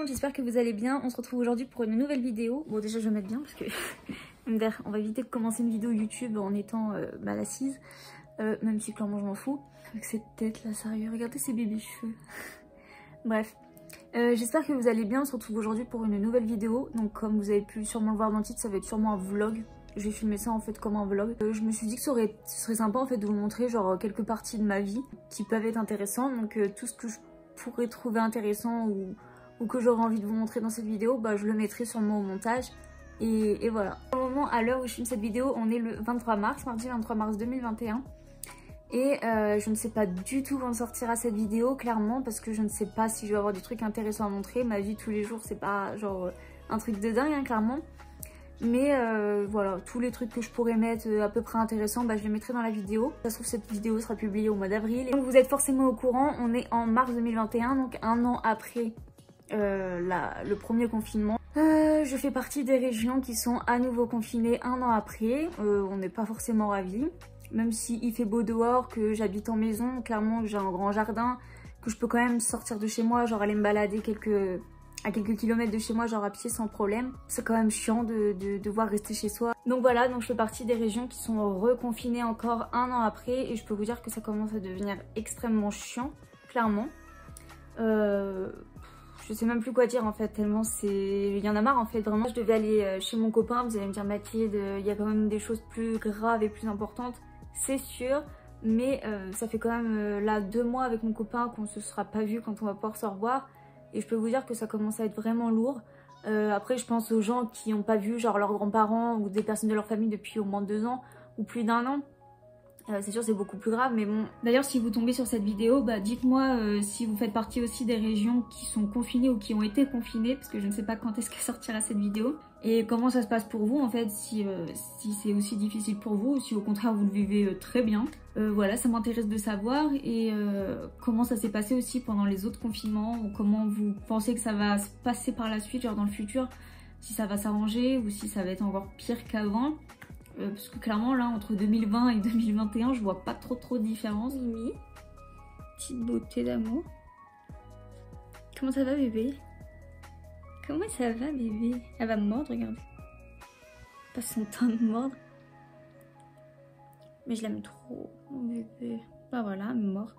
monde, j'espère que vous allez bien. On se retrouve aujourd'hui pour une nouvelle vidéo. Bon déjà je vais me mettre bien parce que on va éviter de commencer une vidéo YouTube en étant mal assise. Même si clairement je m'en fous. Avec cette tête là, sérieux, regardez ces bébés cheveux. Bref, j'espère que vous allez bien. On se retrouve aujourd'hui pour une nouvelle vidéo. Donc comme vous avez pu sûrement le voir dans le titre, ça va être sûrement un vlog. Je vais filmer ça en fait comme un vlog. Je me suis dit que ce serait sympa en fait de vous montrer genre quelques parties de ma vie qui peuvent être intéressantes. Donc tout ce que je pourrais trouver intéressant ou que j'aurais envie de vous montrer dans cette vidéo, bah je le mettrai sûrement au montage. Et voilà. Au moment, à l'heure où je filme cette vidéo, on est le 23 mars, mardi 23 mars 2021. Et je ne sais pas du tout quand sortira cette vidéo, clairement, parce que je ne sais pas si je vais avoir des trucs intéressants à montrer. Ma vie tous les jours, c'est pas genre un truc de dingue, hein, clairement. Mais voilà, tous les trucs que je pourrais mettre à peu près intéressants, bah, je les mettrai dans la vidéo. Ça se trouve, cette vidéo sera publiée au mois d'avril. Donc vous êtes forcément au courant, on est en mars 2021, donc un an après le premier confinement. Je fais partie des régions qui sont à nouveau confinées un an après. On n'est pas forcément ravis. Même s'il fait beau dehors, que j'habite en maison, clairement que j'ai un grand jardin, que je peux quand même sortir de chez moi, genre aller me balader à quelques kilomètres de chez moi, genre à pied sans problème. C'est quand même chiant de devoir rester chez soi. Donc voilà, donc je fais partie des régions qui sont reconfinées encore un an après et je peux vous dire que ça commence à devenir extrêmement chiant, clairement. Je sais même plus quoi dire en fait, tellement il y en a marre en fait, vraiment. Je devais aller chez mon copain, vous allez me dire Mathilde, il y a quand même des choses plus graves et plus importantes, c'est sûr. Mais ça fait quand même là 2 mois avec mon copain qu'on se sera pas vu quand on va pouvoir se revoir. Et je peux vous dire que ça commence à être vraiment lourd. Après je pense aux gens qui n'ont pas vu genre leurs grands-parents ou des personnes de leur famille depuis au moins 2 ans ou plus d'1 an. C'est sûr c'est beaucoup plus grave mais bon. D'ailleurs si vous tombez sur cette vidéo, bah dites-moi si vous faites partie aussi des régions qui sont confinées ou qui ont été confinées, parce que je ne sais pas quand est-ce qu'elle sortira cette vidéo. Et comment ça se passe pour vous en fait, si c'est aussi difficile pour vous ou si au contraire vous le vivez très bien. Voilà, ça m'intéresse de savoir. Et comment ça s'est passé aussi pendant les autres confinements, ou comment vous pensez que ça va se passer par la suite, genre dans le futur, si ça va s'arranger ou si ça va être encore pire qu'avant. Parce que clairement là entre 2020 et 2021 je vois pas trop de différence. Mimi, petite beauté d'amour. Comment ça va bébé? Comment ça va bébé? Elle va me mordre, regardez. Pas son temps de mordre. Mais je l'aime trop, mon bébé. Bah voilà, elle me mord.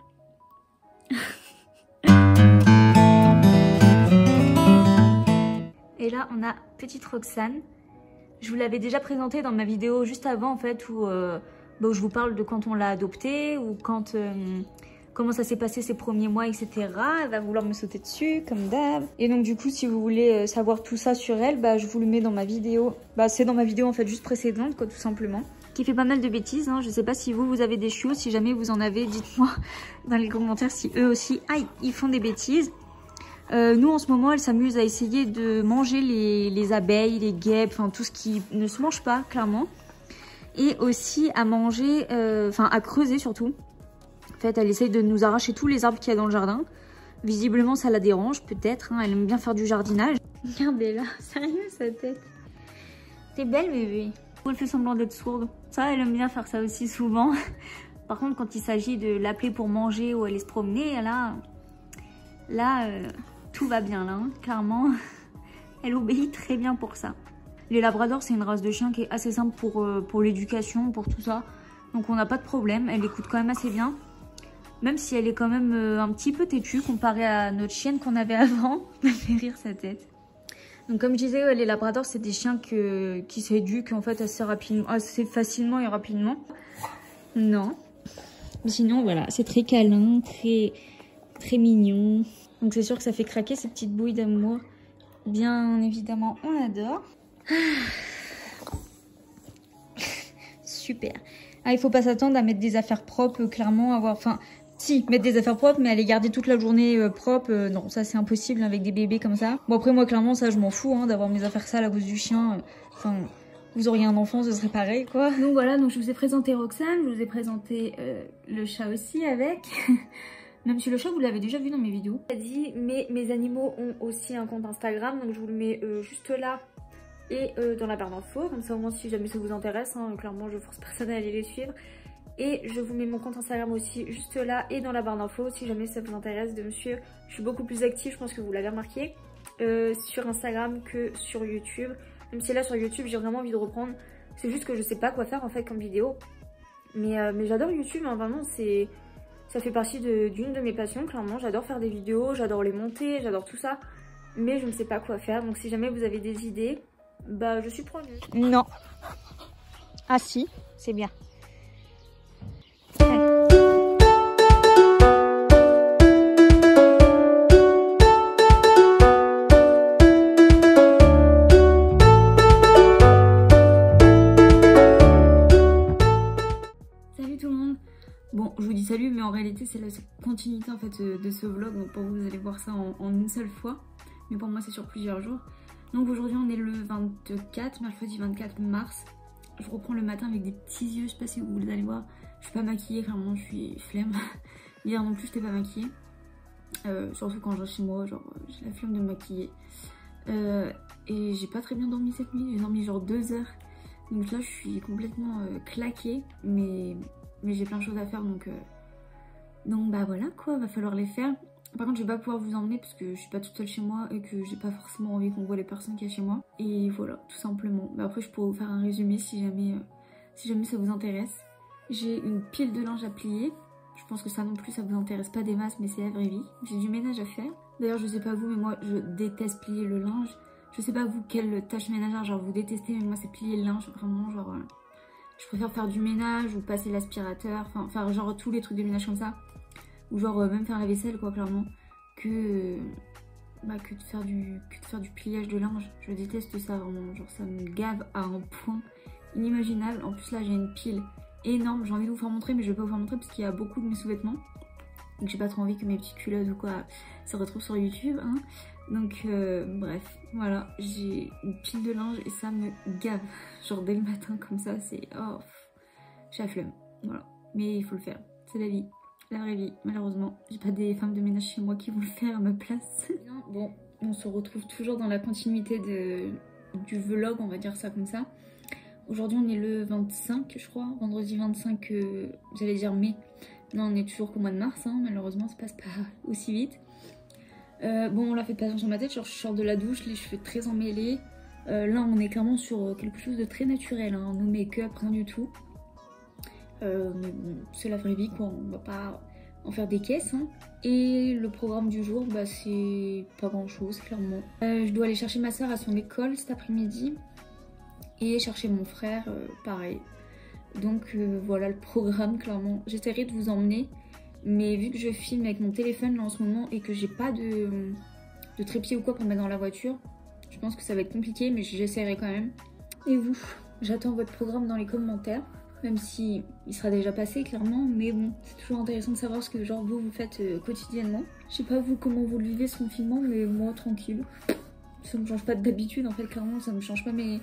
Et là on a petite Roxane. Je vous l'avais déjà présenté dans ma vidéo juste avant en fait où je vous parle de quand on l'a adoptée ou comment ça s'est passé ces premiers mois, etc. Elle va vouloir me sauter dessus comme d'hab. Et donc du coup si vous voulez savoir tout ça sur elle, je vous le mets dans ma vidéo. C'est dans ma vidéo en fait juste précédente quoi, tout simplement. Qui fait pas mal de bêtises, hein. Je sais pas si vous avez des chiots, si jamais vous en avez, dites-moi dans les commentaires si eux aussi, aïe, ils font des bêtises. Nous en ce moment elle s'amuse à essayer de manger les abeilles, les guêpes, enfin tout ce qui ne se mange pas clairement. Et aussi à manger, à creuser surtout. En fait elle essaye de nous arracher tous les arbres qu'il y a dans le jardin. Visiblement ça la dérange peut-être, hein. Elle aime bien faire du jardinage. Regardez-la, sérieux sa tête. T'es belle bébé. Elle fait semblant d'être sourde. Ça elle aime bien faire ça aussi souvent. Par contre quand il s'agit de l'appeler pour manger ou aller se promener, là tout va bien là, hein. Clairement, elle obéit très bien pour ça. Les labradors, c'est une race de chien qui est assez simple pour l'éducation, pour tout ça. Donc on n'a pas de problème, elle écoute quand même assez bien. Même si elle est quand même un petit peu têtue comparée à notre chienne qu'on avait avant. Ça fait rire sa tête. Donc comme je disais, les labradors, c'est des chiens qui s'éduquent en fait assez facilement et rapidement. Non. Mais sinon, voilà, c'est très câlin, très mignon. Donc c'est sûr que ça fait craquer ces petites bouilles d'amour. Bien évidemment, on adore. Super. Ah, il faut pas s'attendre à mettre des affaires propres, clairement. Si, mettre des affaires propres, mais à les garder toute la journée propres, non, ça c'est impossible avec des bébés comme ça. Bon après moi, clairement, ça je m'en fous, hein, d'avoir mes affaires sales à cause du chien. Vous auriez un enfant, ce serait pareil, quoi. Donc voilà, donc je vous ai présenté Roxane, je vous ai présenté le chat aussi avec... Même si le chat vous l'avez déjà vu dans mes vidéos. Mais mes animaux ont aussi un compte Instagram, donc je vous le mets juste là et dans la barre d'infos. Comme ça au moins si jamais ça vous intéresse, hein, clairement je force personne à aller les suivre. Et je vous mets mon compte Instagram aussi juste là et dans la barre d'infos si jamais ça vous intéresse de me suivre. Je suis beaucoup plus active, je pense que vous l'avez remarqué. sur Instagram que sur YouTube. Même si là sur YouTube j'ai vraiment envie de reprendre. C'est juste que je sais pas quoi faire en fait comme vidéo. Mais j'adore YouTube, hein, vraiment ça fait partie d'une de mes passions clairement. J'adore faire des vidéos, j'adore les monter, j'adore tout ça. Mais je ne sais pas quoi faire. Donc si jamais vous avez des idées, bah je suis preneuse. Non. Ah si, c'est bien. Ouais. Bon, je vous dis salut, mais en réalité c'est la continuité en fait de ce vlog. Donc pour vous, vous allez voir ça en une seule fois. Mais pour moi c'est sur plusieurs jours. Donc aujourd'hui on est le 24, mercredi 24 mars. Je reprends le matin avec des petits yeux, je sais pas si vous allez voir. Je suis pas maquillée, clairement je suis flemme. Hier non plus j'étais pas maquillée. Surtout quand je reste chez moi, genre j'ai la flemme de me maquiller. Et j'ai pas très bien dormi cette nuit, j'ai dormi genre 2 heures. Donc là je suis complètement claquée, mais j'ai plein de choses à faire donc bah voilà quoi, va falloir les faire. Par contre je vais pas pouvoir vous emmener parce que je suis pas toute seule chez moi et que j'ai pas forcément envie qu'on voit les personnes qu'il y a chez moi. Et voilà, tout simplement. Mais après je pourrais vous faire un résumé si jamais ça vous intéresse. J'ai une pile de linge à plier. Je pense que ça non plus ça vous intéresse pas des masses, mais c'est la vraie vie. J'ai du ménage à faire. D'ailleurs je sais pas vous, mais moi je déteste plier le linge. Je sais pas vous quelle tâche ménagère genre vous détestez, mais moi c'est plier le linge vraiment genre... Je préfère faire du ménage ou passer l'aspirateur, enfin genre tous les trucs de ménage comme ça. Ou genre même faire la vaisselle quoi clairement. Que de faire du pliage de linge. Je déteste ça vraiment, genre ça me gave à un point inimaginable. En plus là j'ai une pile énorme, j'ai envie de vous faire montrer mais je vais pas vous faire montrer parce qu'il y a beaucoup de mes sous-vêtements. Donc j'ai pas trop envie que mes petites culottes ou quoi se retrouvent sur YouTube hein. Donc bref, voilà, j'ai une pile de linge et ça me gave. Genre dès le matin comme ça, c'est... Oh, j'ai la flemme, voilà. Mais il faut le faire, c'est la vie, la vraie vie. Malheureusement, j'ai pas des femmes de ménage chez moi qui vont le faire à ma place. Bon, on se retrouve toujours dans la continuité du vlog, on va dire ça comme ça. Aujourd'hui on est le 25 je crois, vendredi 25, j'allais dire mai. Non, on est toujours qu'au mois de mars, hein. Malheureusement ça passe pas aussi vite. Bon, on l'a fait passer sur ma tête, genre je sors de la douche, les cheveux très emmêlés. Là on est clairement sur quelque chose de très naturel, hein. No make-up, rien du tout. Mais bon, c'est la vraie vie quoi, on va pas en faire des caisses hein. Et le programme du jour, bah c'est pas grand chose clairement. Je dois aller chercher ma soeur à son école cet après-midi. Et chercher mon frère, pareil. Donc voilà le programme clairement. J'essaierai de vous emmener. Mais vu que je filme avec mon téléphone là en ce moment et que j'ai pas de trépied ou quoi pour mettre dans la voiture, je pense que ça va être compliqué mais j'essaierai quand même. Et vous, j'attends votre programme dans les commentaires, même si il sera déjà passé clairement, mais bon, c'est toujours intéressant de savoir ce que genre vous faites quotidiennement. Je sais pas vous comment vous le vivez ce confinement, mais moi tranquille. Ça me change pas d'habitude en fait, clairement ça me change pas mes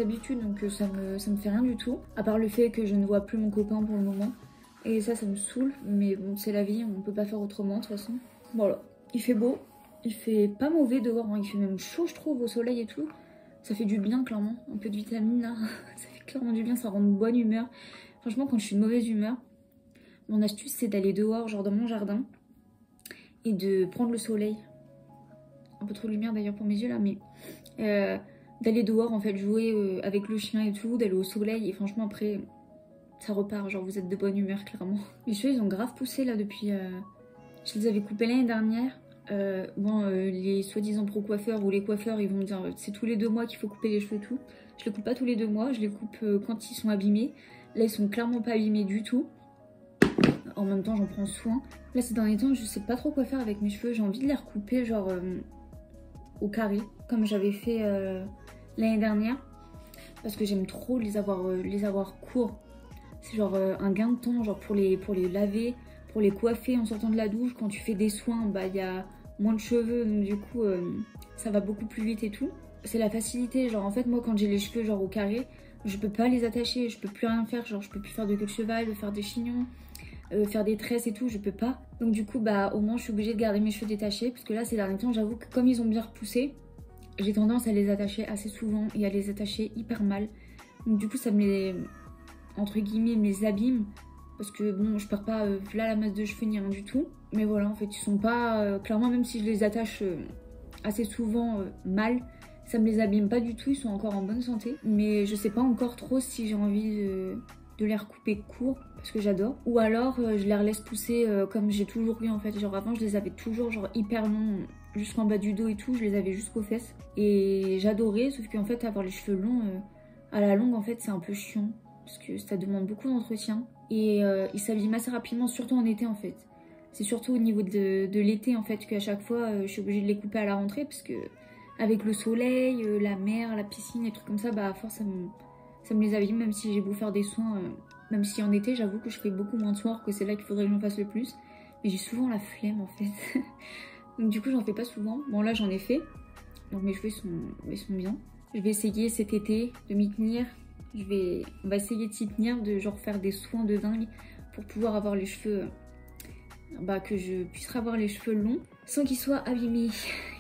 habitudes, donc ça me fait rien du tout. À part le fait que je ne vois plus mon copain pour le moment. Et ça me saoule, mais bon c'est la vie, on peut pas faire autrement de toute façon. Voilà, il fait beau, il fait pas mauvais dehors, hein. Il fait même chaud je trouve au soleil et tout. Ça fait du bien clairement, un peu de vitamine là, ça fait clairement du bien, ça rend de bonne humeur. Franchement quand je suis de mauvaise humeur, mon astuce c'est d'aller dehors, genre dans mon jardin, et de prendre le soleil. Un peu trop de lumière d'ailleurs pour mes yeux là, mais d'aller dehors en fait, jouer avec le chien et tout, d'aller au soleil, et franchement après... ça repart, genre vous êtes de bonne humeur clairement. Les cheveux ils ont grave poussé là depuis... Je les avais coupés l'année dernière. Les soi-disant pro coiffeurs ou les coiffeurs ils vont me dire c'est tous les 2 mois qu'il faut couper les cheveux et tout. Je les coupe pas tous les 2 mois, je les coupe quand ils sont abîmés. Là ils sont clairement pas abîmés du tout. En même temps j'en prends soin. Là ces derniers temps je sais pas trop quoi faire avec mes cheveux. J'ai envie de les recouper genre au carré comme j'avais fait l'année dernière. Parce que j'aime trop les avoir courts. C'est genre un gain de temps genre pour les laver, pour les coiffer en sortant de la douche. Quand tu fais des soins, bah il y a moins de cheveux, donc du coup ça va beaucoup plus vite et tout. C'est la facilité, genre en fait moi quand j'ai les cheveux genre au carré, je peux pas les attacher, je peux plus rien faire, genre je peux plus faire de queue de cheval, faire des chignons, faire des tresses et tout, je peux pas. Donc du coup bah au moins je suis obligée de garder mes cheveux détachés, parce que là ces derniers temps j'avoue que comme ils ont bien repoussé, j'ai tendance à les attacher assez souvent et à les attacher hyper mal. Donc du coup ça me les, entre guillemets, me les abîme. Parce que bon, je perds pas là la masse de cheveux ni rien du tout. Mais voilà, en fait, ils sont pas... clairement, même si je les attache assez souvent mal. Ça me les abîme pas du tout, ils sont encore en bonne santé. Mais je sais pas encore trop si j'ai envie de les recouper court parce que j'adore. Ou alors je les relaisse pousser comme j'ai toujours eu en fait. Genre avant je les avais toujours genre hyper longs jusqu'en bas du dos et tout. Je les avais jusqu'aux fesses. Et j'adorais, sauf qu'en fait avoir les cheveux longs à la longue en fait c'est un peu chiant. Parce que ça demande beaucoup d'entretien. Et ils s'abîment assez rapidement, surtout en été en fait. C'est surtout au niveau de l'été en fait qu'à chaque fois je suis obligée de les couper à la rentrée parce que avec le soleil, la mer, la piscine, et trucs comme ça, bah à force ça me les abîme même si j'ai beau faire des soins. Même si en été j'avoue que je fais beaucoup moins de soins, que c'est là qu'il faudrait que j'en fasse le plus. Mais j'ai souvent la flemme en fait. Donc du coup j'en fais pas souvent. Bon là j'en ai fait. Donc mes cheveux sont bien. Je vais essayer cet été de m'y tenir. On va essayer de s'y tenir, de genre faire des soins de dingue pour pouvoir avoir les cheveux, que je puisse avoir les cheveux longs sans qu'ils soient abîmés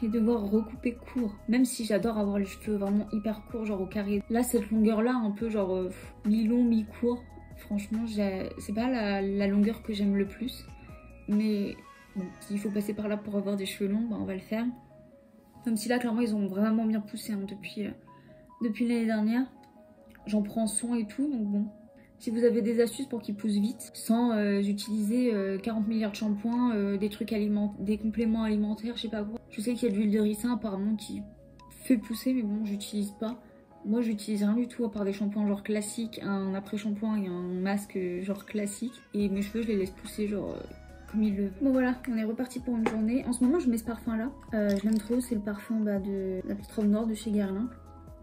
et devoir recouper court. Même si j'adore avoir les cheveux vraiment hyper courts, genre au carré. Là cette longueur là un peu genre mi-long, mi-court, franchement c'est pas la longueur que j'aime le plus. Mais bon, s'il faut passer par là pour avoir des cheveux longs, bah on va le faire. Même si là clairement ils ont vraiment bien poussé hein, depuis l'année dernière. J'en prends soin et tout, donc bon. Si vous avez des astuces pour qu'ils poussent vite, sans utiliser 40 milliards de shampoings, des trucs des compléments alimentaires, je sais pas quoi. Je sais qu'il y a de l'huile de ricin apparemment qui fait pousser, mais bon, j'utilise pas. Moi, j'utilise rien du tout à part des shampoings genre classiques, un après-shampoing et un masque genre classique. Et mes cheveux, je les laisse pousser genre comme ils le veulent. Bon voilà, on est reparti pour une journée. En ce moment, je mets ce parfum là. Je l'aime trop, c'est le parfum de la petite robe noire de chez Guerlain.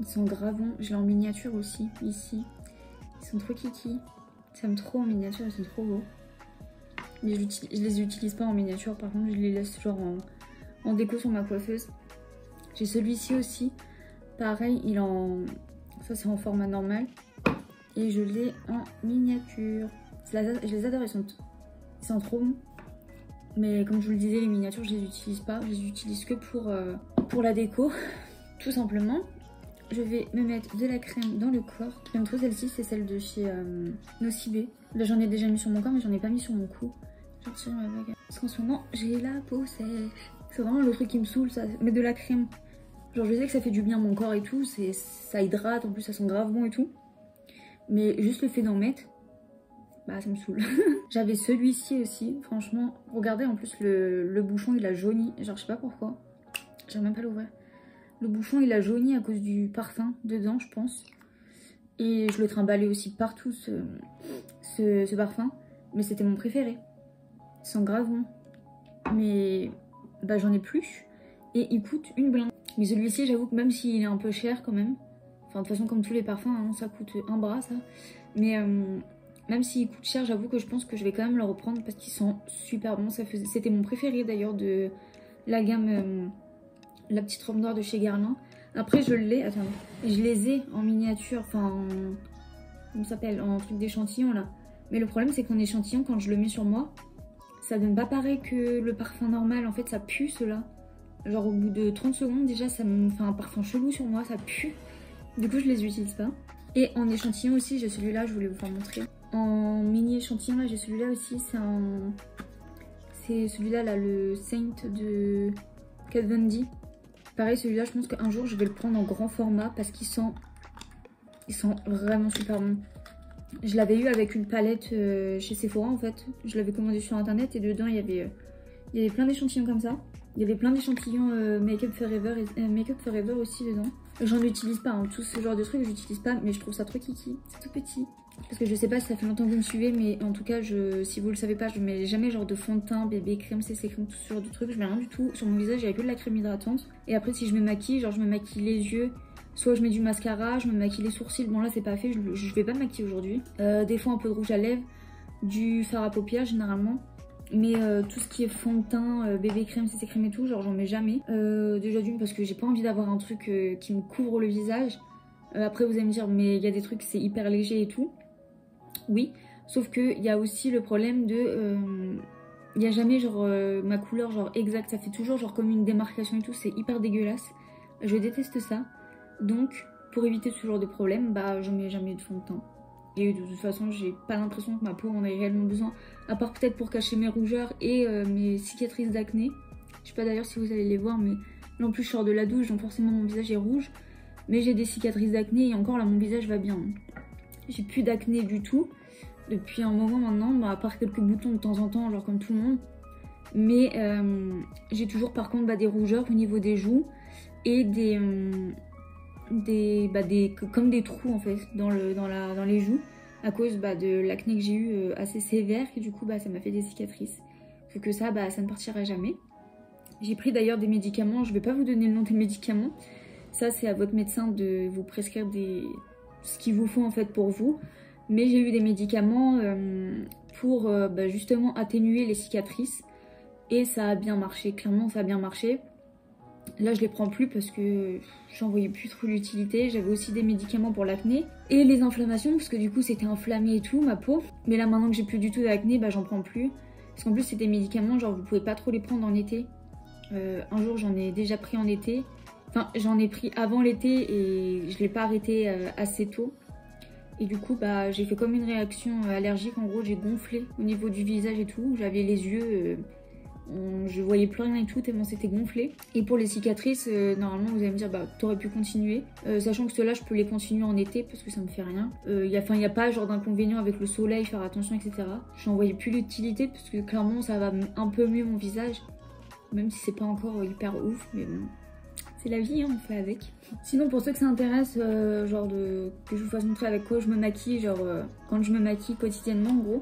Ils sont gravants, je l'ai en miniature aussi, ici. Ils sont trop kiki. J'aime trop en miniature, ils sont trop beaux. Mais je les utilise pas en miniature, par contre je les laisse genre en déco sur ma coiffeuse. J'ai celui-ci aussi. Pareil, ça c'est en format normal. Et je l'ai en miniature. Je les adore, ils sont trop bons. Mais comme je vous le disais, les miniatures je les utilise pas. Je les utilise que pour la déco, tout simplement. Je vais me mettre de la crème dans le corps. J'aime trop celle-ci, c'est celle de chez Nocibé. Là j'en ai déjà mis sur mon corps mais j'en ai pas mis sur mon cou. Genre sur ma bague. Parce qu'en ce moment j'ai la peau sèche. C'est vraiment le truc qui me saoule, ça, mettre de la crème. Genre je sais que ça fait du bien à mon corps et tout, ça hydrate, en plus ça sent grave bon et tout. Mais juste le fait d'en mettre, bah ça me saoule. J'avais celui-ci aussi, franchement. Regardez en plus le bouchon il a jauni, genre je sais pas pourquoi. J'arrive même pas à l'ouvrir. Le bouchon il a jauni à cause du parfum dedans je pense. Et je le trimballais aussi partout ce parfum. Mais c'était mon préféré. Il sent grave bon. Mais bah j'en ai plus. Et il coûte une blinde. Mais celui-ci j'avoue que même s'il est un peu cher quand même. Enfin de toute façon comme tous les parfums hein, ça coûte un bras ça. Mais même s'il coûte cher j'avoue que je pense que je vais quand même le reprendre. Parce qu'il sent super bon. C'était mon préféré d'ailleurs de la gamme... la petite robe noire de chez Guerlain. Après je les ai en miniature, enfin comment ça s'appelle, en truc d'échantillon là. Mais le problème c'est qu'en échantillon quand je le mets sur moi, ça donne pas pareil que le parfum normal. En fait ça pue cela. Genre au bout de 30 secondes déjà ça me fait un parfum chelou sur moi, ça pue. Du coup je les utilise pas. Et en échantillon aussi j'ai celui-là, je voulais vous faire montrer. En mini échantillon là j'ai celui-là aussi, c'est celui-là là, le Saint de Kat Von D. Pareil celui-là je pense qu'un jour je vais le prendre en grand format parce qu'il sent vraiment super bon. Je l'avais eu avec une palette chez Sephora en fait. Je l'avais commandé sur internet et dedans il y avait plein d'échantillons comme ça. Il y avait plein d'échantillons Make Up Forever et Make Up Forever aussi dedans. J'en utilise pas, hein. Tout ce genre de trucs j'utilise pas mais je trouve ça trop kiki. C'est tout petit. Parce que je sais pas si ça fait longtemps que vous me suivez mais en tout cas si vous le savez pas je mets jamais genre de fond de teint, bébé crème, CC crème, tout ce genre de trucs. Je mets rien du tout. Sur mon visage il y a que de la crème hydratante. Et après si je me maquille, genre je me maquille les yeux. Soit je mets du mascara, je me maquille les sourcils. Bon là c'est pas fait, je vais pas me maquiller aujourd'hui. Des fois un peu de rouge à lèvres, du fard à paupières généralement. Mais tout ce qui est fond de teint, bébé crème, CC crème et tout, genre j'en mets jamais. Déjà d'une parce que j'ai pas envie d'avoir un truc qui me couvre le visage. Après vous allez me dire mais il y a des trucs c'est hyper léger et tout. Oui, sauf que il y a aussi le problème de... il n'y a jamais genre ma couleur genre exacte, ça fait toujours genre comme une démarcation et tout, c'est hyper dégueulasse. Je déteste ça. Donc pour éviter ce genre de problème, bah je mets jamais de fond de teint. Et de toute façon j'ai pas l'impression que ma peau en ait réellement besoin. À part peut-être pour cacher mes rougeurs et mes cicatrices d'acné. Je sais pas d'ailleurs si vous allez les voir mais Là en plus je sors de la douche donc forcément mon visage est rouge. Mais j'ai des cicatrices d'acné et encore là mon visage va bien. J'ai plus d'acné du tout depuis un moment maintenant, bah, à part quelques boutons de temps en temps, genre comme tout le monde. Mais j'ai toujours par contre bah, des rougeurs au niveau des joues et comme des trous en fait dans les joues à cause bah, de l'acné que j'ai eu assez sévère et du coup bah, ça m'a fait des cicatrices. Sauf que ça, bah, ça ne partira jamais. J'ai pris d'ailleurs des médicaments, je vais pas vous donner le nom des médicaments. Ça c'est à votre médecin de vous prescrire ce qu'il vous faut en fait pour vous. Mais j'ai eu des médicaments pour bah, justement atténuer les cicatrices. Et ça a bien marché, clairement ça a bien marché. Là je les prends plus parce que j'en voyais plus trop l'utilité. J'avais aussi des médicaments pour l'acné et les inflammations parce que du coup c'était inflammé et tout ma peau. Mais là maintenant que j'ai plus du tout d'acné, bah j'en prends plus. Parce qu'en plus c'est des médicaments genre vous pouvez pas trop les prendre en été. Un jour j'en ai déjà pris en été. Enfin j'en ai pris avant l'été et je l'ai pas arrêté assez tôt. Et du coup bah j'ai fait comme une réaction allergique, en gros j'ai gonflé au niveau du visage et tout. J'avais les yeux... je voyais plus rien et tout tellement c'était gonflé. Et pour les cicatrices normalement vous allez me dire bah t'aurais pu continuer, sachant que ceux-là je peux les continuer en été parce que ça me fait rien. Y a pas genre d'inconvénient avec le soleil, faire attention etc. J'en voyais plus l'utilité parce que clairement ça va un peu mieux mon visage, même si c'est pas encore hyper ouf, mais bon c'est la vie hein, on fait avec. Sinon pour ceux que ça intéresse genre que je vous fasse montrer avec quoi je me maquille, genre quand je me maquille quotidiennement en gros.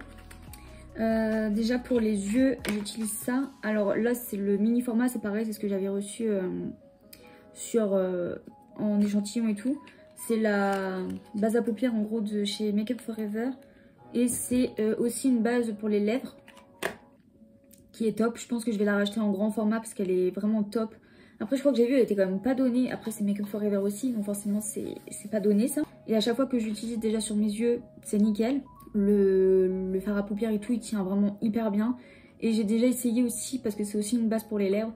Déjà pour les yeux j'utilise ça. Alors là c'est le mini format, c'est pareil, c'est ce que j'avais reçu en échantillon et tout. C'est la base à paupières en gros de chez Make Up Forever. Et c'est aussi une base pour les lèvres qui est top. Je pense que je vais la racheter en grand format parce qu'elle est vraiment top. Après je crois que j'ai vu elle était quand même pas donnée. Après c'est Make Up Forever aussi donc forcément c'est pas donné ça. Et à chaque fois que j'utilise déjà sur mes yeux c'est nickel. Le fard à paupières et tout il tient vraiment hyper bien. Et j'ai déjà essayé aussi parce que c'est aussi une base pour les lèvres.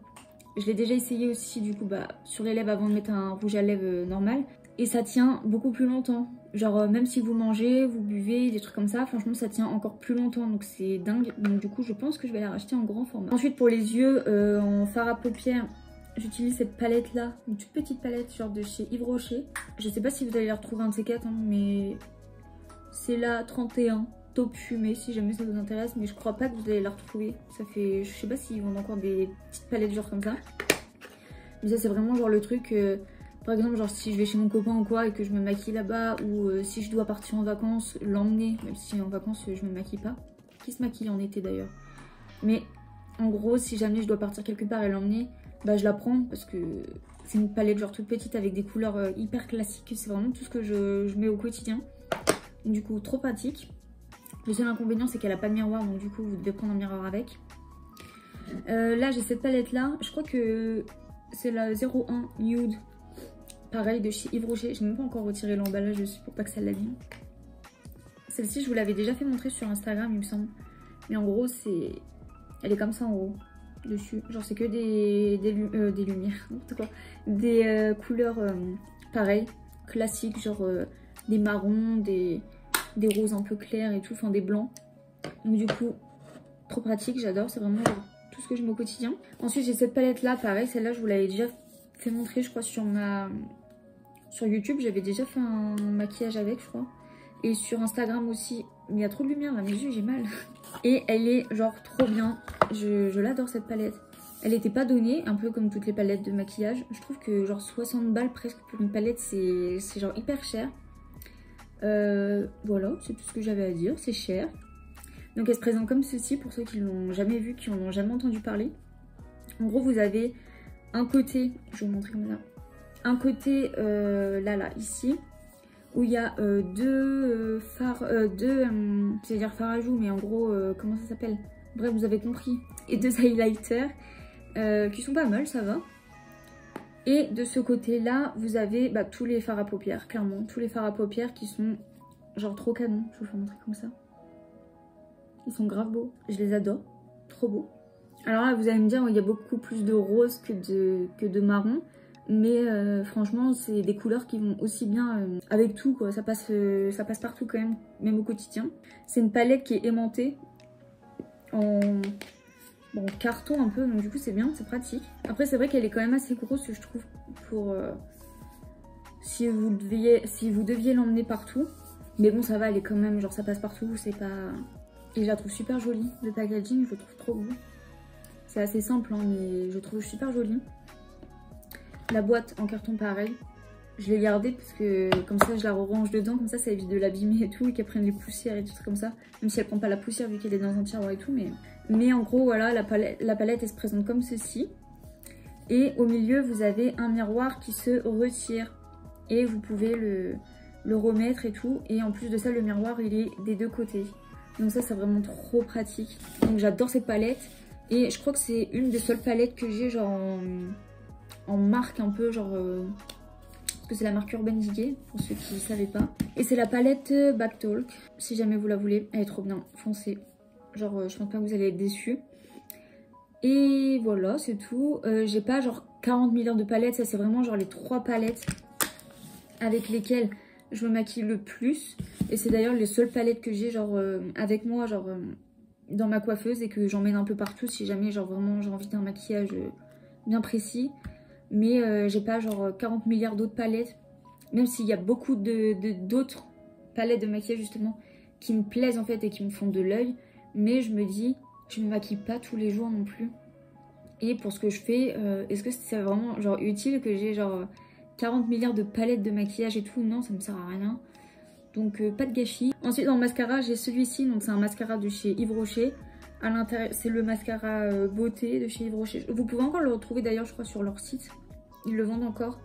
Je l'ai déjà essayé aussi du coup bah sur les lèvres avant de mettre un rouge à lèvres normal. Et ça tient beaucoup plus longtemps. Genre même si vous mangez, vous buvez, des trucs comme ça, franchement ça tient encore plus longtemps donc c'est dingue. Donc du coup je pense que je vais la racheter en grand format. Ensuite pour les yeux en fard à paupières, j'utilise cette palette là, une toute petite palette genre de chez Yves Rocher. Je sais pas si vous allez la retrouver un de ces quatre hein, mais c'est la 31 taupe fumée si jamais ça vous intéresse, mais je crois pas que vous allez la retrouver. Ça fait, je sais pas s'ils vendent encore des petites palettes genre comme ça. Mais ça c'est vraiment genre le truc, par exemple genre si je vais chez mon copain ou quoi et que je me maquille là-bas, ou si je dois partir en vacances, l'emmener, même si en vacances je me maquille pas. Qui se maquille en été d'ailleurs. Mais en gros si jamais je dois partir quelque part et l'emmener, bah je la prends parce que c'est une palette genre toute petite avec des couleurs hyper classiques. C'est vraiment tout ce que je mets au quotidien. Du coup trop pratique. Le seul inconvénient c'est qu'elle a pas de miroir donc du coup vous devez prendre un miroir avec. Là j'ai cette palette là, je crois que c'est la 01 Nude. Pareil de chez Yves Rocher, j'ai même pas encore retiré l'emballage dessus pour pas que ça l'abîme. Celle-ci je vous l'avais déjà fait montrer sur Instagram il me semble. Mais en gros c'est... elle est comme ça en haut. Dessus, genre c'est que des lumières, quoi. Des couleurs pareilles, classiques, genre des marrons, des roses un peu clairs et tout, enfin des blancs. Donc du coup, trop pratique, j'adore, c'est vraiment genre, tout ce que je mets au quotidien. Ensuite j'ai cette palette là, pareil, celle-là je vous l'avais déjà fait montrer je crois sur YouTube, j'avais déjà fait un maquillage avec je crois. Et sur Instagram aussi, mais il y a trop de lumière là, mes yeux j'ai mal. Et elle est genre trop bien, je l'adore cette palette. Elle n'était pas donnée, un peu comme toutes les palettes de maquillage. Je trouve que genre 60 balles presque pour une palette c'est genre hyper cher. Voilà, c'est tout ce que j'avais à dire, c'est cher. Donc elle se présente comme ceci pour ceux qui l'ont jamais vu, qui en ont jamais entendu parler. En gros vous avez un côté, je vais vous montrer comme ça. Un côté là ici. Où il y a deux c'est-à-dire fard à joues, mais en gros, comment ça s'appelle? Bref, vous avez compris. Et deux highlighters qui sont pas mal, ça va. Et de ce côté-là, vous avez bah, tous les fards à paupières, clairement. Tous les fards à paupières qui sont genre trop canons. Je vais vous montrer comme ça. Ils sont grave beaux. Je les adore. Trop beaux. Alors là, vous allez me dire, il y a beaucoup plus de rose que de marron. Mais franchement c'est des couleurs qui vont aussi bien avec tout quoi, ça passe partout quand même au quotidien. C'est une palette qui est aimantée en bon, carton un peu, donc du coup c'est bien, c'est pratique. Après c'est vrai qu'elle est quand même assez grosse, je trouve, pour si vous deviez l'emmener partout. Mais bon, ça va, elle est quand même, genre ça passe partout, c'est pas... Et je la trouve super jolie, le packaging, je le trouve trop beau. C'est assez simple, hein, mais je le trouve super jolie. La boîte en carton pareil, je l'ai gardée parce que comme ça je la range dedans, comme ça évite de l'abîmer et tout, et qu'elle prenne les poussières et tout comme ça. Même si elle prend pas la poussière vu qu'elle est dans un tiroir et tout, mais en gros voilà, la palette elle se présente comme ceci. Et au milieu vous avez un miroir qui se retire et vous pouvez le remettre et tout. Et en plus de ça, le miroir il est des deux côtés. Donc ça c'est vraiment trop pratique. Donc j'adore cette palette. Et je crois que c'est une des seules palettes que j'ai genre en marque un peu genre... parce que c'est la marque Urban Decay pour ceux qui ne savaient pas. Et c'est la palette Backtalk. Si jamais vous la voulez, elle est trop bien, foncez. Genre je pense pas que vous allez être déçus. Et voilà, c'est tout. J'ai pas genre 40 milliards de palettes. Ça c'est vraiment genre les 3 palettes avec lesquelles je me maquille le plus. Et c'est d'ailleurs les seules palettes que j'ai genre avec moi genre dans ma coiffeuse, et que j'emmène un peu partout si jamais genre vraiment j'ai envie d'un maquillage bien précis. Mais j'ai pas genre 40 milliards d'autres palettes. Même s'il y a beaucoup d'autres palettes de maquillage justement qui me plaisent en fait et qui me font de l'œil. Mais je me dis, je me maquille pas tous les jours non plus. Et pour ce que je fais, est-ce que c'est vraiment genre utile que j'ai genre 40 milliards de palettes de maquillage et tout? Non, ça me sert à rien. Donc pas de gâchis. Ensuite dans le mascara, j'ai celui-ci. Donc c'est un mascara de chez Yves Rocher. À l'intérieur, c'est le mascara beauté de chez Yves Rocher. Vous pouvez encore le retrouver d'ailleurs, je crois, sur leur site. Ils le vendent encore.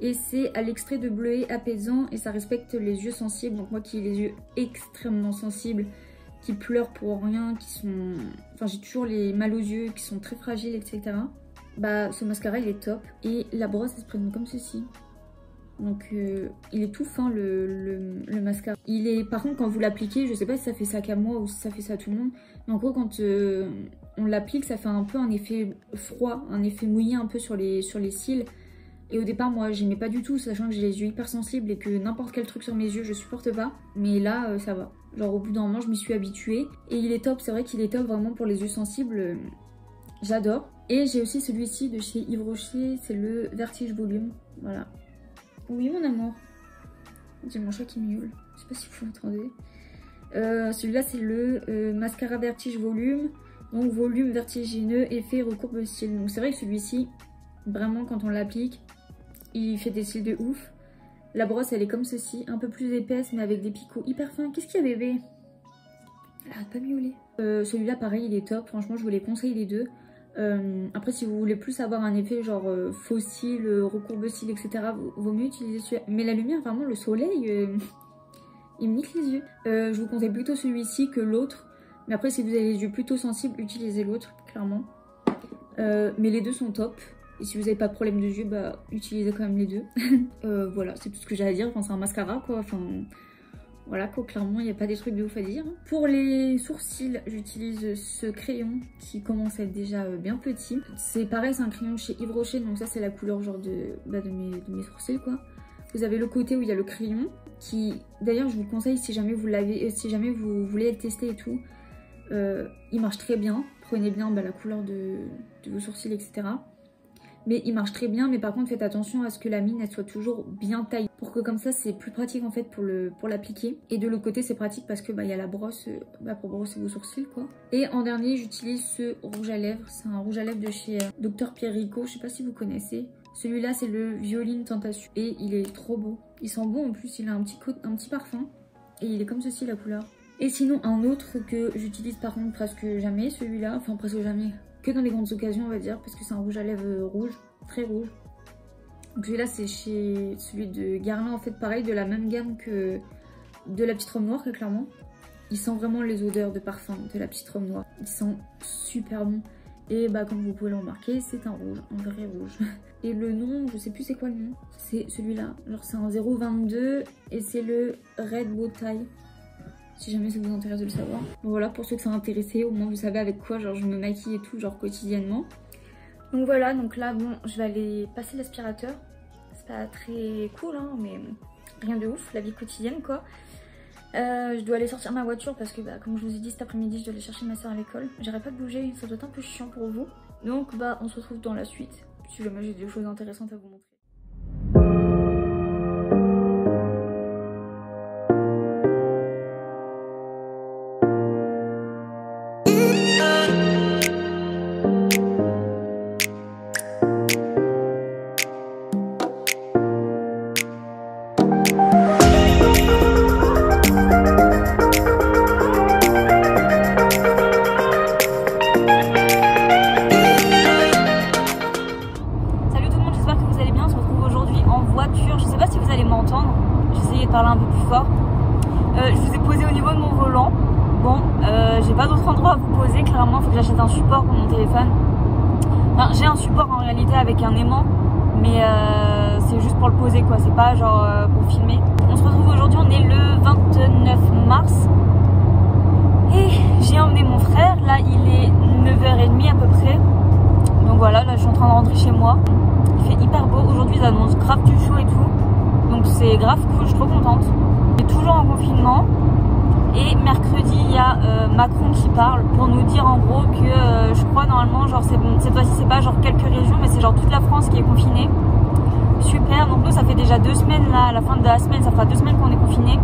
Et c'est à l'extrait de bleuet apaisant et ça respecte les yeux sensibles. Donc moi qui ai les yeux extrêmement sensibles, qui pleurent pour rien, qui sont... Enfin j'ai toujours les mal aux yeux, qui sont très fragiles, etc. Bah ce mascara il est top. Et la brosse elle se présente comme ceci. Donc il est tout fin le mascara. Il est, par contre quand vous l'appliquez, je sais pas si ça fait ça qu'à moi ou si ça fait ça à tout le monde. Mais en gros quand on l'applique, ça fait un peu un effet froid, un effet mouillé un peu sur les cils. Et au départ moi j'aimais pas du tout, sachant que j'ai les yeux hyper sensibles et que n'importe quel truc sur mes yeux je supporte pas. Mais là ça va. Genre au bout d'un moment je m'y suis habituée. Et il est top, c'est vrai qu'il est top vraiment pour les yeux sensibles. J'adore. Et j'ai aussi celui-ci de chez Yves Rocher, c'est le Vertige Volume. Voilà. Oui mon amour. J'ai mon chat qui miaule. Je sais pas si vous l'entendez. Celui-là c'est le mascara Vertige Volume. Donc volume vertigineux, effet recourbe cils. Donc c'est vrai que celui-ci, vraiment quand on l'applique, il fait des cils de ouf. La brosse elle est comme ceci, un peu plus épaisse mais avec des picots hyper fins. Qu'est-ce qu'il y a bébé? Elle arrête pas de miauler. Celui-là pareil il est top, franchement je vous les conseille les deux. Après si vous voulez plus avoir un effet genre faux cils, recourbe cils etc, vaut mieux utiliser celui-là. Mais la lumière vraiment, le soleil, il me nique les yeux. Je vous conseille plutôt celui-ci que l'autre. Mais après si vous avez les yeux plutôt sensibles, utilisez l'autre clairement. Mais les deux sont top. Et si vous n'avez pas de problème de yeux, bah utilisez quand même les deux. Voilà, c'est tout ce que j'ai à dire. Enfin c'est un mascara quoi, enfin... Voilà quoi, clairement il n'y a pas des trucs de ouf à dire. Pour les sourcils, j'utilise ce crayon qui commence à être déjà bien petit. C'est pareil, c'est un crayon chez Yves Rocher, donc ça c'est la couleur genre de mes sourcils quoi. Vous avez le côté où il y a le crayon qui, d'ailleurs je vous conseille si jamais vous l'avez, si jamais vous voulez le tester et tout, il marche très bien. Prenez bien la couleur de vos sourcils etc. Mais il marche très bien, mais par contre faites attention à ce que la mine elle soit toujours bien taillée. Pour que comme ça c'est plus pratique en fait pour l'appliquer. Et de l'autre côté c'est pratique parce que il y a la brosse pour brosser vos sourcils quoi. Et en dernier j'utilise ce rouge à lèvres. C'est un rouge à lèvres de chez Dr Pierrico, je sais pas si vous connaissez. Celui-là c'est le Violine Tentation. Et il est trop beau. Il sent bon en plus, il a un petit parfum. Et il est comme ceci la couleur. Et sinon un autre que j'utilise par contre presque jamais, celui-là, enfin presque jamais. Que dans les grandes occasions on va dire, parce que c'est un rouge à lèvres rouge, très rouge. Donc celui-là c'est chez celui de Guerlain en fait, pareil, de la même gamme que de la petite robe noire clairement. Il sent vraiment les odeurs de parfum de la petite robe noire. Il sent super bon. Et comme vous pouvez le remarquer, c'est un rouge, un vrai rouge. Et le nom, je sais plus c'est quoi le nom. C'est celui-là, genre c'est un 0,22 et c'est le Red Bow Tie. Si jamais ça vous intéresse de le savoir. Donc voilà, pour ceux que ça a intéressé, au moins vous savez avec quoi genre je me maquille et tout, genre quotidiennement. Donc voilà, donc là bon, je vais aller passer l'aspirateur. C'est pas très cool hein, mais rien de ouf, la vie quotidienne quoi. Je dois aller sortir ma voiture parce que bah, comme je vous ai dit cet après-midi je dois aller chercher ma soeur à l'école. J'arrête pas de bouger, ça doit être un peu chiant pour vous. Donc bah on se retrouve dans la suite. Si jamais j'ai des choses intéressantes à vous montrer. Parler un peu plus fort. Je vous ai posé au niveau de mon volant. Bon, j'ai pas d'autre endroit à vous poser. Clairement, il faut que j'achète un support pour mon téléphone. Enfin, j'ai un support en réalité avec un aimant, mais c'est juste pour le poser quoi. C'est pas genre pour filmer. On se retrouve aujourd'hui, on est le 29 mars. Et j'ai emmené mon frère. Là, il est 9h30 à peu près. Donc voilà, là je suis en train de rentrer chez moi. Il fait hyper beau. Aujourd'hui, ils annoncent grave du chaud et tout. Donc c'est grave cool, je suis trop contente. On est toujours en confinement. Et mercredi, il y a Macron qui parle pour nous dire en gros que je crois normalement, genre cette fois-ci c'est pas genre quelques régions, mais c'est genre toute la France qui est confinée. Super, donc nous ça fait déjà 2 semaines là, à la fin de la semaine, ça fera 2 semaines qu'on est confinés.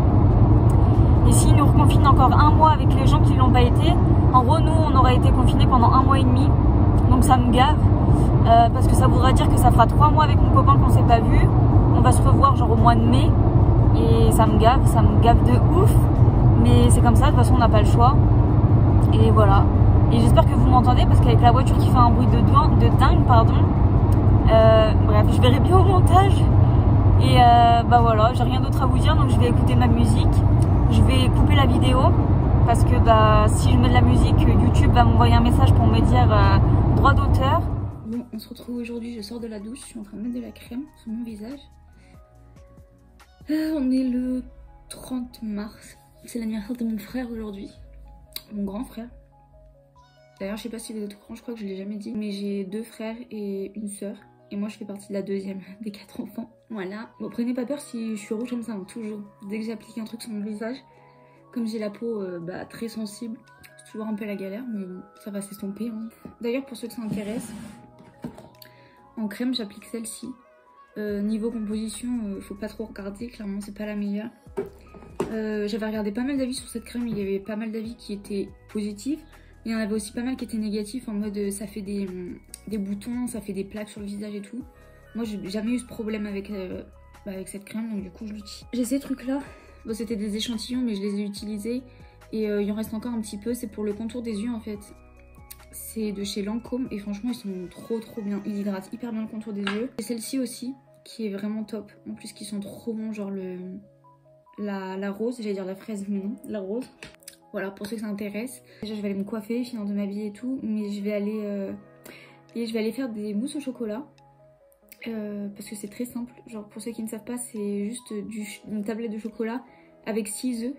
Et s'ils nous reconfinent encore 1 mois avec les gens qui l'ont pas été, en gros nous on aurait été confinés pendant 1 mois et demi. Donc ça me gave, parce que ça voudra dire que ça fera 3 mois avec mon copain qu'on s'est pas vu. On va se revoir genre au mois de mai et ça me gave de ouf, mais c'est comme ça, de toute façon on n'a pas le choix et voilà. Et j'espère que vous m'entendez parce qu'avec la voiture qui fait un bruit de dingue, pardon, bref, je verrai bien au montage et bah voilà, j'ai rien d'autre à vous dire, donc je vais écouter ma musique, je vais couper la vidéo parce que bah si je mets de la musique, YouTube va m'envoyer un message pour me dire droit d'auteur. Bon, on se retrouve aujourd'hui, je sors de la douche, je suis en train de mettre de la crème sur mon visage. On est le 30 mars, c'est l'anniversaire de mon frère aujourd'hui, mon grand frère. D'ailleurs je sais pas s'il est au courant, je crois que je l'ai jamais dit, mais j'ai 2 frères et une sœur. Et moi je fais partie de la 2e des 4 enfants. Voilà, bon prenez pas peur si je suis rouge comme ça, hein, toujours. Dès que j'applique un truc sur mon visage, comme j'ai la peau bah, très sensible, c'est toujours un peu la galère, mais bon, ça va s'estomper. Hein. D'ailleurs pour ceux que ça intéresse, en crème j'applique celle-ci. Niveau composition, faut pas trop regarder, clairement c'est pas la meilleure. J'avais regardé pas mal d'avis sur cette crème, il y avait pas mal d'avis qui étaient positifs. Il y en avait aussi pas mal qui étaient négatifs en mode ça fait des boutons, ça fait des plaques sur le visage et tout. Moi j'ai jamais eu ce problème avec cette crème, donc du coup je l'utilise. J'ai ces trucs là, bon, c'était des échantillons mais je les ai utilisés et il en reste encore un petit peu, c'est pour le contour des yeux en fait. C'est de chez Lancôme et franchement ils sont trop bien, ils hydratent hyper bien le contour des yeux. Et celle-ci aussi qui est vraiment top, en plus qui sont trop bons, genre la rose, j'allais dire la fraise mais non, la rose. Voilà pour ceux que ça intéresse. Déjà je vais aller me coiffer, finir de m'habiller et tout, mais je vais aller faire des mousses au chocolat. Parce que c'est très simple, genre pour ceux qui ne savent pas c'est juste une tablette de chocolat avec 6 œufs.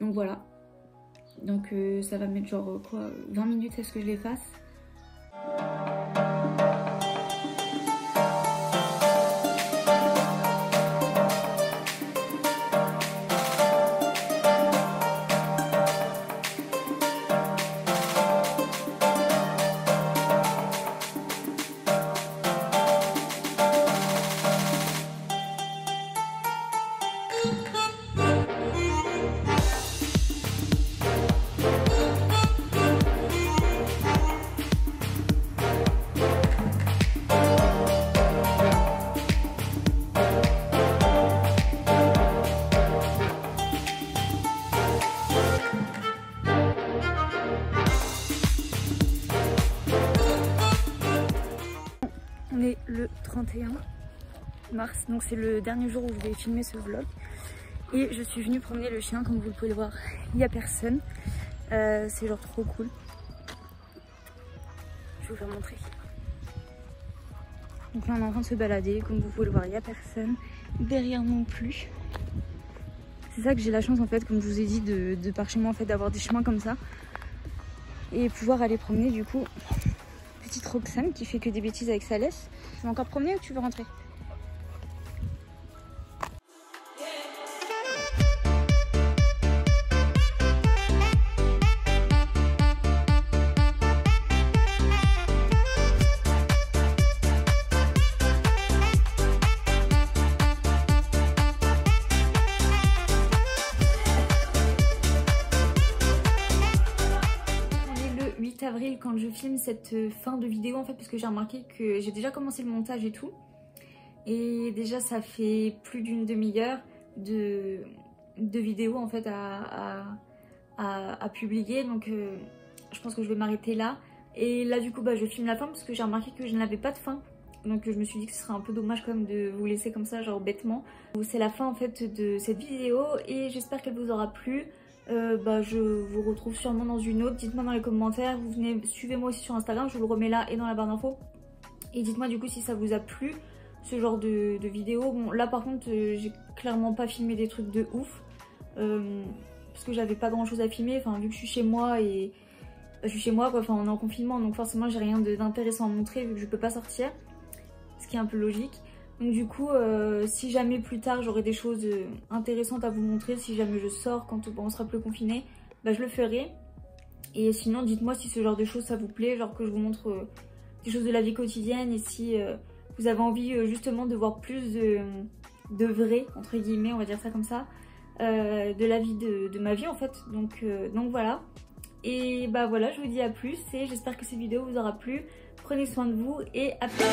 Donc voilà. Donc ça va mettre genre quoi 20 minutes à ce que je les fasse. On est le 31 mars, donc c'est le dernier jour où je vais filmer ce vlog. Et je suis venue promener le chien, comme vous pouvez le voir, il n'y a personne. C'est genre trop cool. Je vais vous faire montrer. Donc là on est en train de se balader, comme vous pouvez le voir, il n'y a personne. Derrière non plus. C'est ça que j'ai la chance en fait, comme je vous ai dit, de par chez moi en fait, d'avoir des chemins comme ça. Et pouvoir aller promener du coup. Petite Roxane qui fait que des bêtises avec sa laisse. Tu veux encore te promener ou tu veux rentrer? 8 avril quand je filme cette fin de vidéo en fait, parce que j'ai remarqué que j'ai déjà commencé le montage et tout. Et déjà ça fait plus d'une demi-heure de vidéos en fait à publier, donc je pense que je vais m'arrêter là. Et là du coup je filme la fin parce que j'ai remarqué que je n'avais pas de fin. Donc je me suis dit que ce serait un peu dommage quand même de vous laisser comme ça, genre bêtement. C'est la fin en fait de cette vidéo et j'espère qu'elle vous aura plu. Je vous retrouve sûrement dans une autre. Dites-moi dans les commentaires, vous venez, suivez-moi aussi sur Instagram, je vous le remets là et dans la barre d'infos. Et dites-moi du coup si ça vous a plu, ce genre de vidéo. Bon là par contre j'ai clairement pas filmé des trucs de ouf. Parce que j'avais pas grand chose à filmer, enfin vu que je suis chez moi et... je suis chez moi quoi, enfin on est en confinement donc forcément j'ai rien d'intéressant à montrer vu que je peux pas sortir. Ce qui est un peu logique. Donc du coup, si jamais plus tard j'aurai des choses intéressantes à vous montrer, si jamais je sors quand on sera plus confiné, je le ferai. Et sinon, dites-moi si ce genre de choses ça vous plaît, genre que je vous montre des choses de la vie quotidienne et si vous avez envie justement de voir plus de vrai, entre guillemets, on va dire ça comme ça, de la vie de ma vie en fait. Donc voilà. Et voilà, je vous dis à plus et j'espère que cette vidéo vous aura plu. Prenez soin de vous et à plus.